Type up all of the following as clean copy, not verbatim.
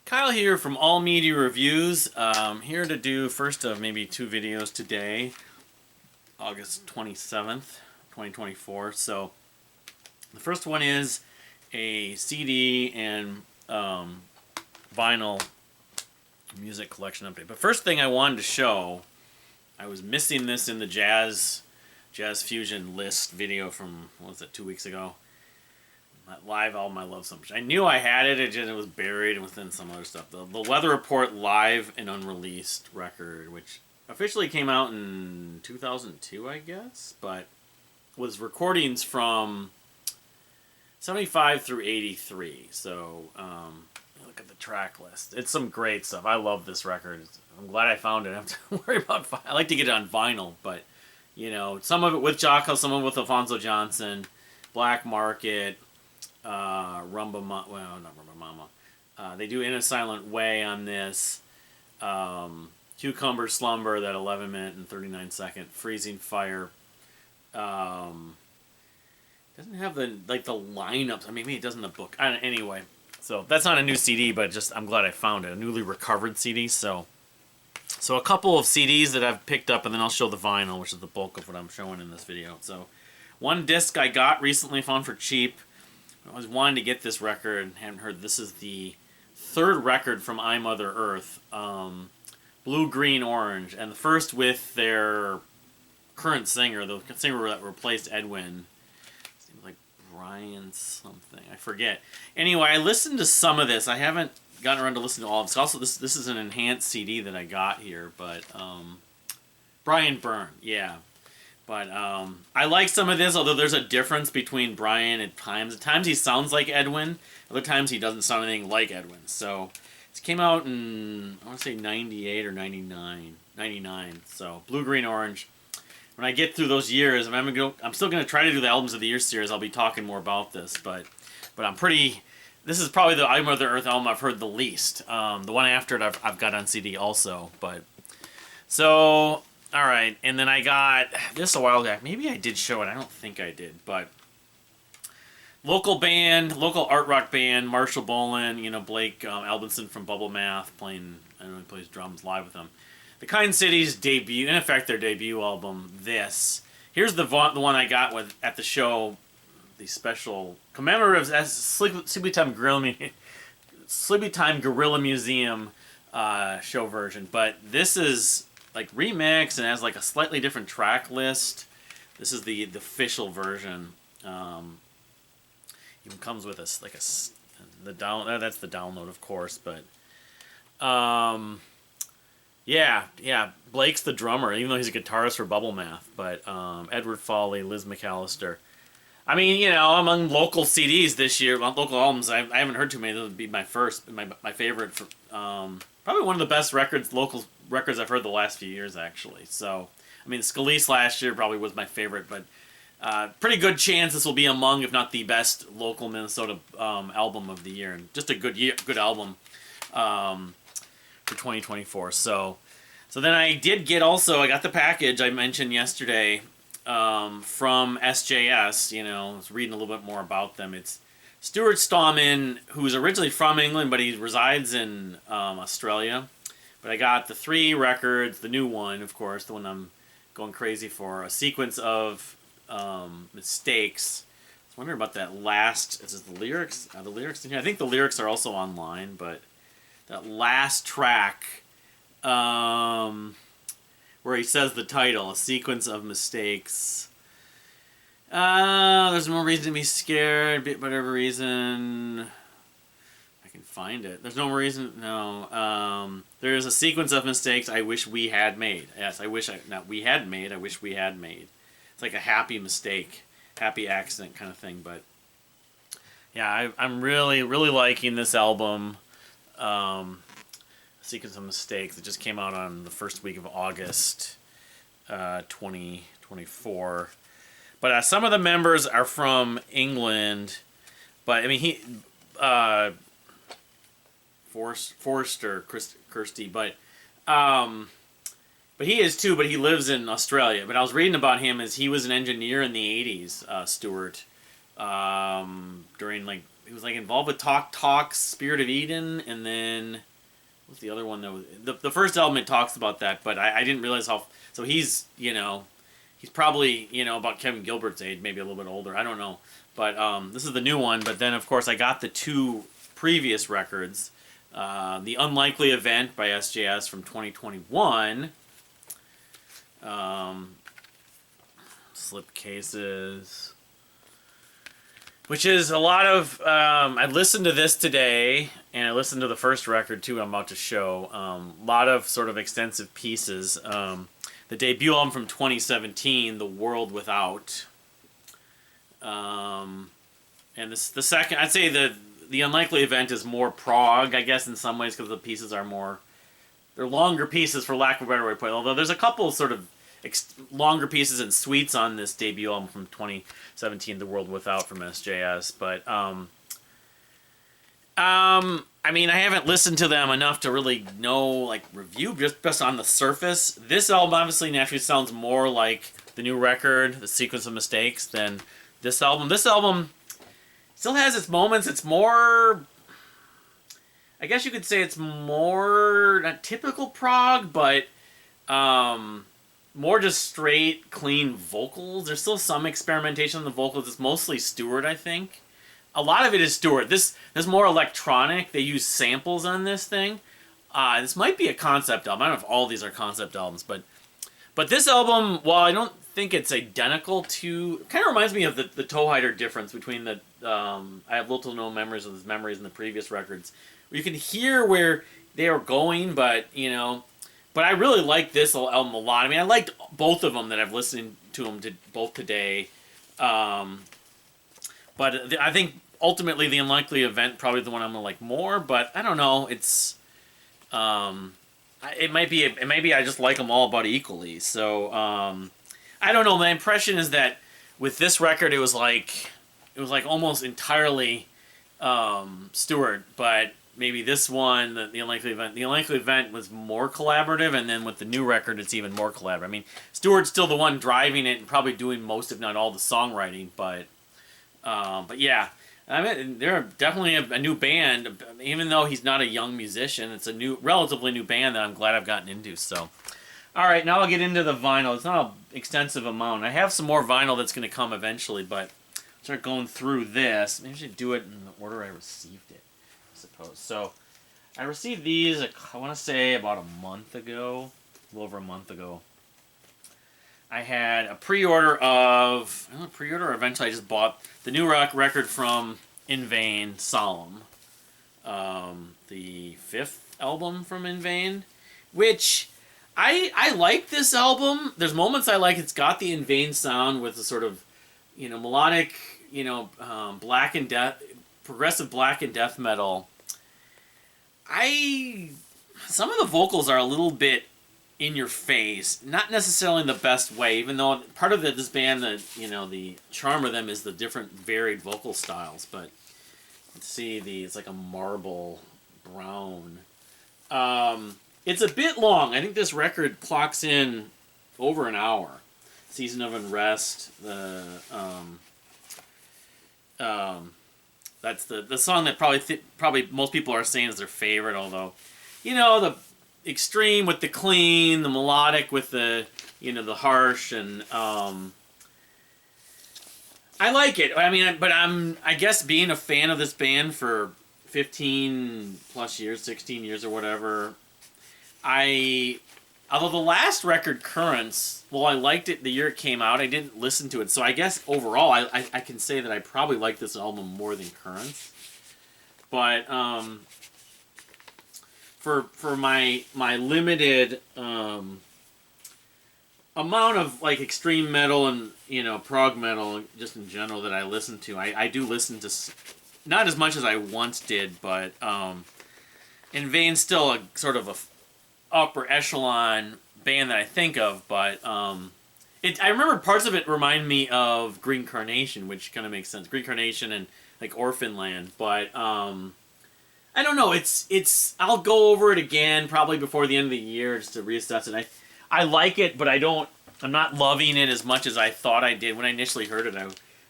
Kyle here from All Media Reviews. Here to do first of maybe two videos today, August 27th, 2024. So the first one is a CD and vinyl music collection update. But first thing I wanted to show, I was missing this in the Jazz Fusion list video from, what was it, 2 weeks ago? That live album I love so much. I knew I had it, it was buried within some other stuff. The Weather Report live and unreleased record, which officially came out in 2002, I guess, but was recordings from 75 through 83. So, look at the track list. It's some great stuff. I love this record. I'm glad I found it. I don't have to worry about I like to get it on vinyl, but, you know, some of it with Jocko, some of it with Alfonso Johnson, Black Market, not Rumba Mama. They do In a Silent Way on this. Cucumber Slumber, that 11-minute and 39-second. Freezing Fire. Doesn't have the lineups. I mean, maybe it does in the book. Anyway, so that's not a new CD, but just I'm glad I found it. A newly recovered CD. So a couple of CDs that I've picked up, and then I'll show the vinyl, which is the bulk of what I'm showing in this video. So one disc I got recently, found for cheap. I was wanting to get this record, hadn't heard. This is the third record from I Mother Earth, Blue, Green, Orange, and the first with their current singer, the singer that replaced Edwin. His name was like Brian something, I forget. Anyway, I listened to some of this. I haven't gotten around to listen to all of this. Also, this is an enhanced CD that I got here, but Brian Byrne, yeah. But I like some of this, although there's a difference between Brian at times. At times he sounds like Edwin. Other times he doesn't sound anything like Edwin. So it came out in, I want to say 98 or 99. 99. So Blue, Green, Orange. When I get through those years, I'm still going to try to do the Albums of the Year series. I'll be talking more about this. But I'm pretty... This is probably the I Mother Earth album I've heard the least. The one after it I've got on CD also. But so... Alright, and then I got this a while back. Maybe I did show it. I don't think I did, but local art rock band, Marshall Bolan, Blake Albinson from Bubble Math playing, I don't know, he plays drums live with them. The Kind City's debut, in effect their debut album, this. Here's the one I got at the show, the special commemorative Sleepy Time Gorilla Museum show version, but this is like remix and has like a slightly different track list. This is the official version. Even comes with that's the download, of course. But yeah, Blake's the drummer, even though he's a guitarist for Bubble Math. But Edward Foley, Liz McAllister. I mean, among local CDs this year, local albums, I haven't heard too many. This would be my favorite for probably one of the best local records I've heard the last few years, actually. So, I mean, Scalise last year probably was my favorite, but pretty good chance this will be among, if not the best, local Minnesota album of the year, and just a good album for 2024. So then I did get I got the package I mentioned yesterday from SJS. I was reading a little bit more about them. It's Stuart Stallman, who's originally from England, but he resides in Australia. But I got the 3 records, the new one, of course, the one I'm going crazy for, a sequence of mistakes. I was wondering about that last, is it the lyrics? Are the lyrics in here? I think the lyrics are also online, but that last track, where he says the title, a sequence of mistakes. There's no reason to be scared, whatever reason. I can find it. There's no reason. No. There's a sequence of mistakes I wish we had made. Yes, not we had made. I wish we had made. It's like a happy mistake, happy accident kind of thing. But yeah, I'm really, really liking this album. Sequence of Mistakes. It just came out on the first week of August, 2024. But some of the members are from England. But I mean, Forrester, Kirsty, but he is too, but he lives in Australia. But I was reading about him as he was an engineer in the 80s, Stuart, during like he was like involved with Talks, Spirit of Eden, and then what's the other one that was the first album? It talks about that, but I didn't realize how. So he's he's probably about Kevin Gilbert's age, maybe a little bit older. I don't know, but this is the new one. But then of course I got the two previous records, The Unlikely Event by SJS from 2021. Slipcases, which is a lot of. I listened to this today, and I listened to the first record too. I'm about to show a lot of sort of extensive pieces. The debut album from 2017, The World Without, and this the second. I'd say the Unlikely Event is more prog, I guess, in some ways because the pieces are more. They're longer pieces, for lack of a better way to put it. Although there's a couple sort of longer pieces and suites on this debut album from 2017, The World Without from SJS. But I mean, I haven't listened to them enough to really know, like, review just on the surface. This album obviously naturally sounds more like the new record, The Sequence of Mistakes, than this album. This album still has its moments. It's more, I guess you could say it's more, not typical prog, but more just straight, clean vocals. There's still some experimentation on the vocals. It's mostly Stewart, I think. A lot of it is Stewart. This is more electronic. They use samples on this thing. This might be a concept album. I don't know if all these are concept albums, but this album, while I don't think it's identical to, kind of reminds me of the Toehider difference between the I have little to no memories of his memories in the previous records. You can hear where they are going, but but I really like this album a lot. I mean, I liked both of them that I've listened to them both today. But I think ultimately The Unlikely Event probably the one I'm gonna like more. But I don't know. It's it might be I just like them all about equally. So I don't know. My impression is that with this record, it was like almost entirely Stewart, but maybe this one, the Unlikely Event was more collaborative, and then with the new record, it's even more collaborative. I mean, Stewart's still the one driving it and probably doing most, if not all, the songwriting, but yeah, I mean, they're definitely a new band, even though he's not a young musician. It's a relatively new band that I'm glad I've gotten into. So, all right, now I'll get into the vinyl. It's not an extensive amount. I have some more vinyl that's going to come eventually, but start going through this. Maybe I should do it in the order I received it, I suppose. So, I received these, I want to say, about a month ago, a little over a month ago. I had a pre-order eventually I just bought the new record from In Vain, Solemn. The fifth album from In Vain, which I like this album. There's moments I like. It's got the In Vain sound with the sort of, melodic, black and death, progressive black and death metal. Some of the vocals are a little bit in your face, not necessarily in the best way, even though part of this band, the charm of them is the different varied vocal styles. But let's see, it's like a marble brown. It's a bit long. I think this record clocks in over an hour. Season of Unrest, that's the song that probably most people are saying is their favorite, although, the extreme with the clean, the melodic with the the harsh, and I like it. I mean, but I guess being a fan of this band for 15 plus years, 16 years or whatever, although the last record, Currents, well, I liked it the year it came out. I didn't listen to it, so I guess overall I can say that I probably like this album more than Currents. But for my limited amount of like extreme metal and prog metal just in general that I listen to, I do listen to not as much as I once did, but In Vain's still a sort of a upper echelon band that I think of, but I remember parts of it remind me of Green Carnation, which kind of makes sense. Green Carnation and like Orphan Land, but I don't know. I'll go over it again probably before the end of the year just to reassess it. I like it, but I'm not loving it as much as I thought I did when I initially heard it.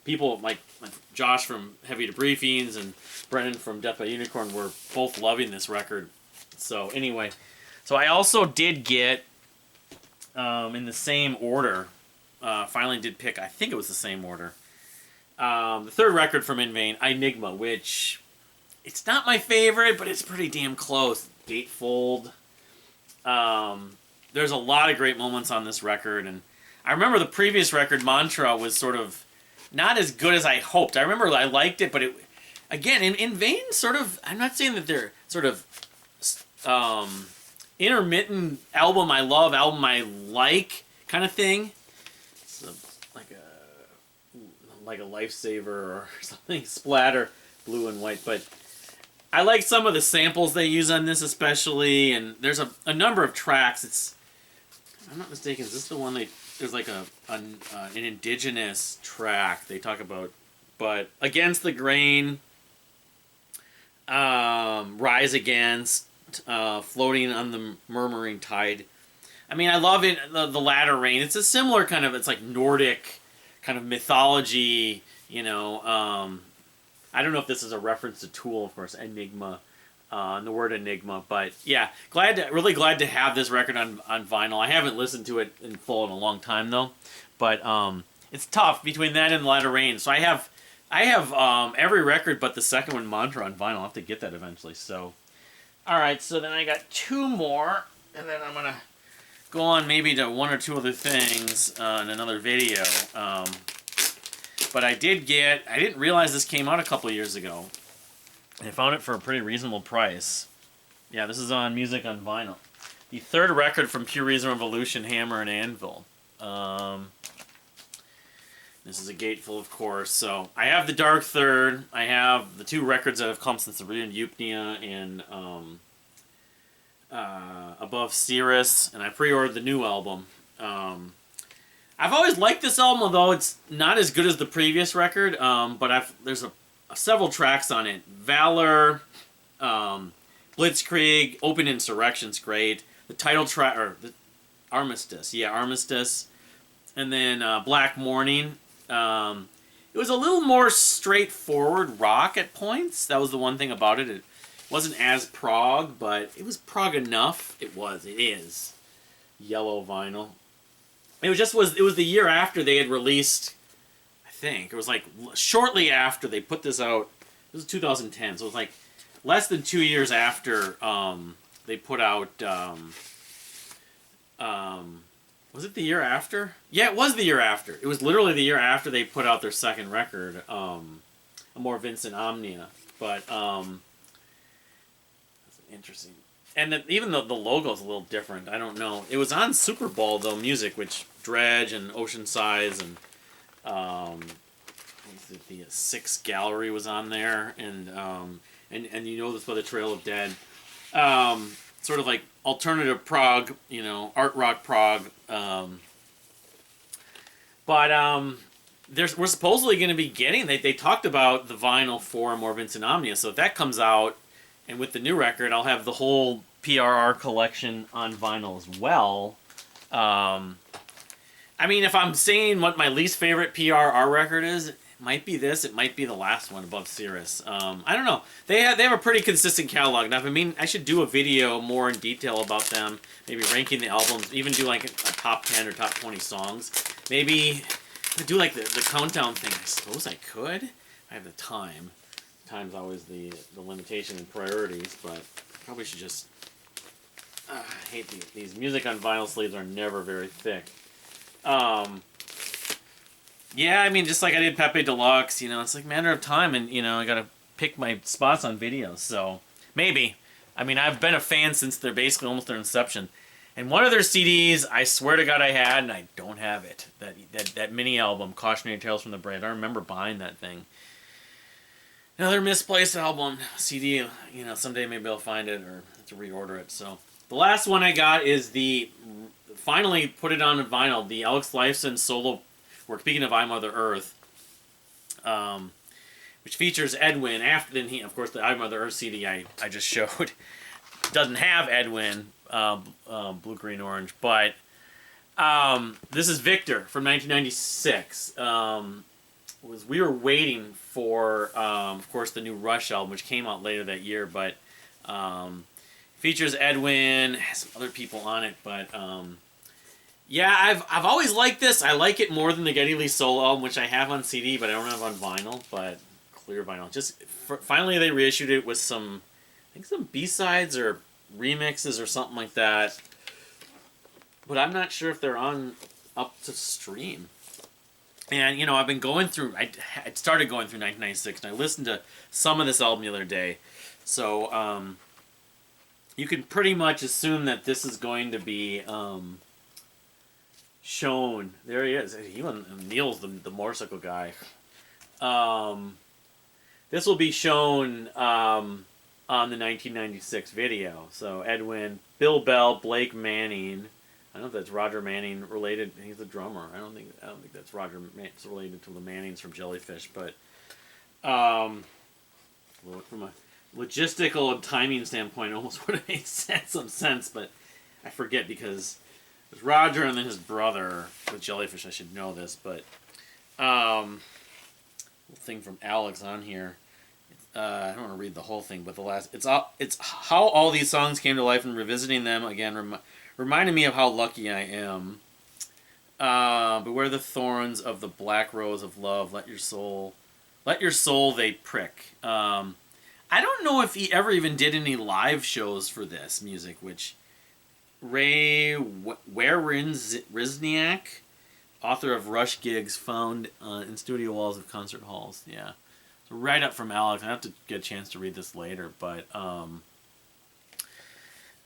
people like Josh from Heavy Debriefings and Brennan from Death by Unicorn were both loving this record. So anyway, so I also did get in the same order. Finally did pick. I think it was the same order. The third record from In Vain, Enigma, which it's not my favorite, but it's pretty damn close. Gatefold. There's a lot of great moments on this record, and I remember the previous record, Mantra, was sort of not as good as I hoped. I remember I liked it, but it, again, in Vain, sort of, I'm not saying that they're sort of intermittent album I love, album I like kind of thing. It's like a lifesaver or something, splatter, blue and white, but I like some of the samples they use on this especially, and there's a number of tracks. It's, if I'm not mistaken, is this the one there's like an indigenous track they talk about, but Against the Grain, Rise Against, Floating on the Murmuring Tide. I mean, I love it, the Latter Rain. It's a similar kind of, it's like Nordic kind of mythology, you know. I don't know if this is a reference to Tool, of course, Enigma, the word Enigma. But yeah, really glad to have this record on vinyl. I haven't listened to it in full in a long time though, but it's tough between that and Latter Rain. So I have every record but the second one, Mantra, on vinyl. I'll have to get that eventually. So, all right. So then I got two more, and then I'm gonna go on maybe to one or two other things in another video. But I didn't realize this came out a couple years ago. I found it for a pretty reasonable price. Yeah, this is on Music on Vinyl. The third record from Pure Reason Revolution, Hammer and Anvil. This is a gatefold, of course. So I have the Dark Third. I have the two records that have come since the reunion, Eupnia and Above Cirrus, and I pre-ordered the new album. I've always liked this album, although it's not as good as the previous record. But there's several tracks on it. Valor, Blitzkrieg, Open Insurrection's great. The title track, or the Armistice, yeah, Armistice, and then Black Morning. It was a little more straightforward rock at points. That was the one thing about it. It wasn't as prog, but it was prog enough. It is. Yellow vinyl. It was the year after they had released, I think. It was like shortly after they put this out. It was 2010, so it was like less than 2 years after they put out, was it the year after? Yeah, it was the year after. It was literally the year after they put out their second record, Amor Vincent Omnia. But, that's interesting. And even the logo's a little different. I don't know. It was on Super Bowl, though, music, which Dredge and Ocean Size and the Six Gallery was on there, and you know this by the Trail of Dead. Sort of like alternative prog, you know, art rock prog. But we're supposedly going to be getting. They talked about the vinyl for More Vincent Omnia, so if that comes out, and with the new record, I'll have the whole PRR collection on vinyl as well. I mean, if I'm saying what my least favorite PRR record is, it might be this. It might be the last one, Above Cirrus. I don't know. They have a pretty consistent catalog. Now, I mean, I should do a video more in detail about them. Maybe ranking the albums. Even do like a top 10 or top 20 songs. Maybe do like the countdown thing. I suppose I could. I have the time. Time's always the limitation in priorities, but probably should just... I hate these music on vinyl sleeves are never very thick. Yeah, I mean, just like I did Pepe Deluxe, you know, it's like a matter of time, and, you know, I gotta pick my spots on videos, so maybe. I mean, I've been a fan since they're basically almost their inception. And one of their CDs, I swear to God I had, and I don't have it. That mini album, Cautionary Tales from the Brave. I remember buying that thing. Another misplaced album, CD, you know, someday maybe I'll find it or have to reorder it. So the last one I got is finally put it on vinyl, the Alex Lifeson solo work, speaking of I Mother Earth, which features Edwin. Of course, the I Mother Earth CD I just showed doesn't have Edwin, Blue, Green, Orange, but this is Victor from 1996. was we were waiting for, of course, the new Rush album, which came out later that year, but features Edwin, has some other people on it, but yeah, I've always liked this. I like it more than the Geddy Lee solo album, which I have on CD, but I don't have on vinyl, but clear vinyl. Just finally they reissued it with some, I think some B-sides or remixes or something like that. But I'm not sure if they're on up to stream. And, you know, I've been going through, I started going through 1996, and I listened to some of this album the other day. So, you can pretty much assume that this is going to be shown. There he is. Neil's the motorcycle guy. This will be shown on the 1996 video. So, Edwin, Bill Bell, Blake Manning. I don't know if that's Roger Manning related. He's the drummer. I don't think that's Roger. It's related to the Mannings from Jellyfish, but from a logistical and timing standpoint, it almost would have made some sense, but I forget because there's Roger and then his brother with Jellyfish. I should know this, but little thing from Alex on here. I don't want to read the whole thing, but it's how all these songs came to life and revisiting them again. Reminded me of how lucky I am. Beware the thorns of the black rose of love. Let your soul they prick. I don't know if he ever even did any live shows for this music, which Ray Rizniak, author of Rush Gigs, found in studio walls of concert halls. Yeah. So right up from Alex. I have to get a chance to read this later, but I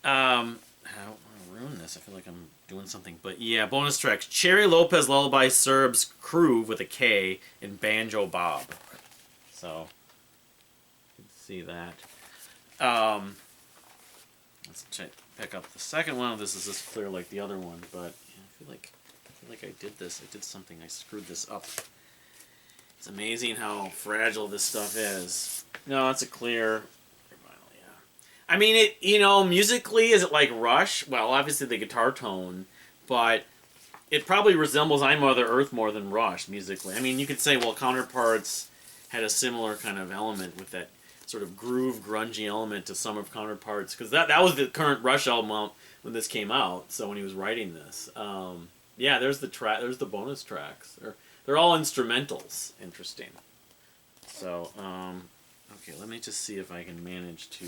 don't want to ruin this. I feel like I'm doing something. But yeah, bonus tracks. Cherry Lopez Lullaby Serbs Groove with a K in Banjo Bob. So, you can see that. Let's pick up the second one. This is just clear like the other one, but yeah, I feel like I did this. I did something. I screwed this up. It's amazing how fragile this stuff is. No, it's a clear. I mean, it, you know, musically, is it like Rush? Well, obviously the guitar tone, but it probably resembles I Mother Earth more than Rush musically. I mean, you could say, well, Counterparts had a similar kind of element with that sort of groove, grungy element to some of Counterparts, because that was the current Rush album when this came out, so when he was writing this. Yeah, there's the bonus tracks. They're all instrumentals. Interesting. So, okay, let me just see if I can manage to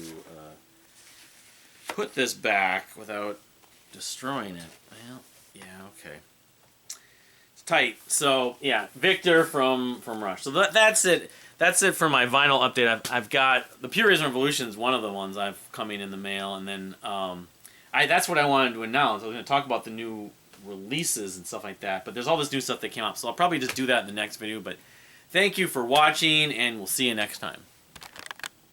put this back without destroying it. Well, yeah, okay. It's tight. So, yeah, Victor from Rush. So that's it. That's it for my vinyl update. I've got the Pure Reason Revolution is one of the ones I've coming in the mail, and then that's what I wanted to announce. I was going to talk about the new releases and stuff like that, but there's all this new stuff that came out, so I'll probably just do that in the next video. But thank you for watching, and we'll see you next time.